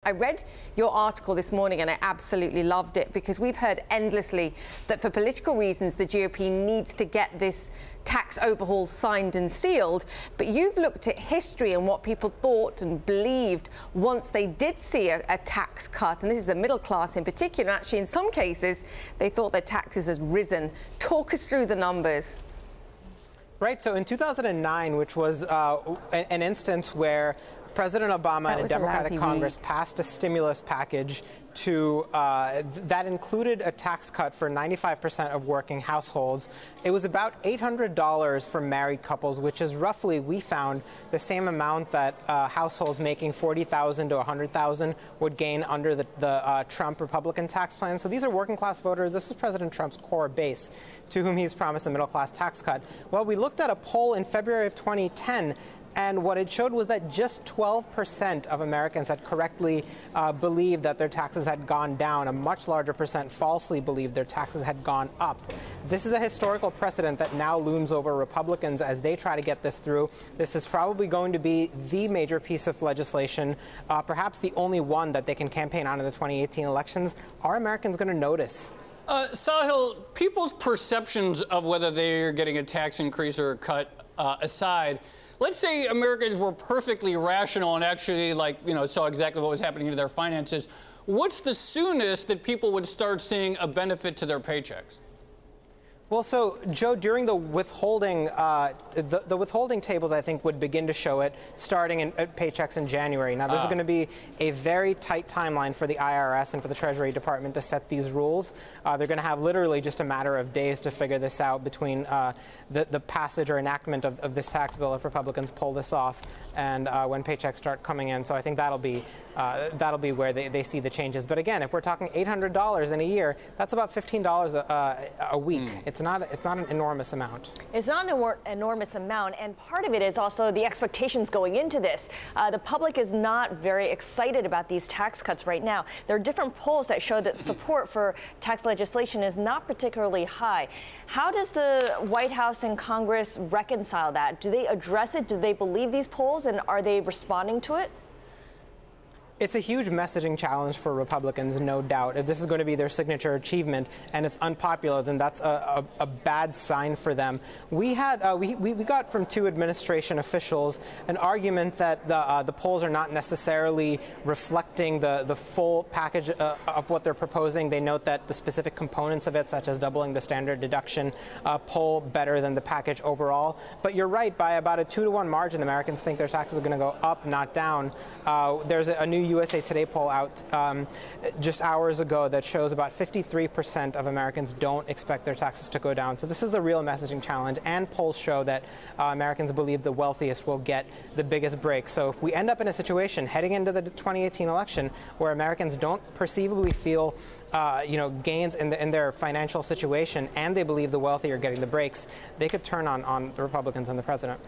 I read your article this morning and I absolutely loved it because we've heard endlessly that for political reasons the GOP needs to get this tax overhaul signed and sealed. But you've looked at history and what people thought and believed once they did see a tax cut. And this is the middle class in particular. Actually, in some cases, they thought their taxes had risen. Talk us through the numbers. Right. So in 2009, which was an instance where President Obama and a Democratic Congress passed a stimulus package that included a tax cut for 95% of working households. It was about $800 for married couples, which is roughly, we found, the same amount that households making $40,000 to $100,000 would gain under the Trump Republican tax plan. So these are working class voters. This is President Trump's core base, to whom he's promised a middle class tax cut. Well, we looked at a poll in February of 2010. And what it showed was that just 12% of Americans had correctly believed that their taxes had gone down. A much larger percent falsely believed their taxes had gone up. This is a historical precedent that now looms over Republicans as they try to get this through. This is probably going to be the major piece of legislation, perhaps the only one that they can campaign on in the 2018 elections. Are Americans going to notice? Sahil, people's perceptions of whether they're getting a tax increase or a cut aside, let's say Americans were perfectly rational and actually, saw exactly what was happening to their finances. What's the soonest that people would start seeing a benefit to their paychecks? Well, so, Joe, during the withholding, the withholding tables, I think, would begin to show it starting at paychecks in January. Now, this is going to be a very tight timeline for the IRS and for the Treasury Department to set these rules. They're going to have literally just a matter of days to figure this out between the passage or enactment of this tax bill if Republicans pull this off and when paychecks start coming in. So I think that'll be where they see the changes. But again, if we're talking $800 in a year, that's about $15 a week. It's not an enormous amount. It's not an enormous amount, and part of it is also the expectations going into this. The public is not very excited about these tax cuts right now. There are different polls that show that support for tax legislation is not particularly high. How does the White House and Congress reconcile that? Do they address it? Do they believe these polls, and are they responding to it? It's a huge messaging challenge for Republicans, no doubt. If this is going to be their signature achievement and it's unpopular, then that's a bad sign for them. We got from two administration officials an argument that the polls are not necessarily reflecting the full package of what they're proposing. They note that the specific components of it, such as doubling the standard deduction, poll better than the package overall. But you're right, by about a 2-to-1 margin, Americans think their taxes are going to go up, not down. There's a new USA Today poll out just hours ago that shows about 53% of Americans don't expect their taxes to go down. So this is a real messaging challenge, and polls show that Americans believe the wealthiest will get the biggest break. So if we end up in a situation heading into the 2018 election where Americans don't perceivably feel gains in their financial situation and they believe the wealthy are getting the breaks, they could turn on the Republicans and the president.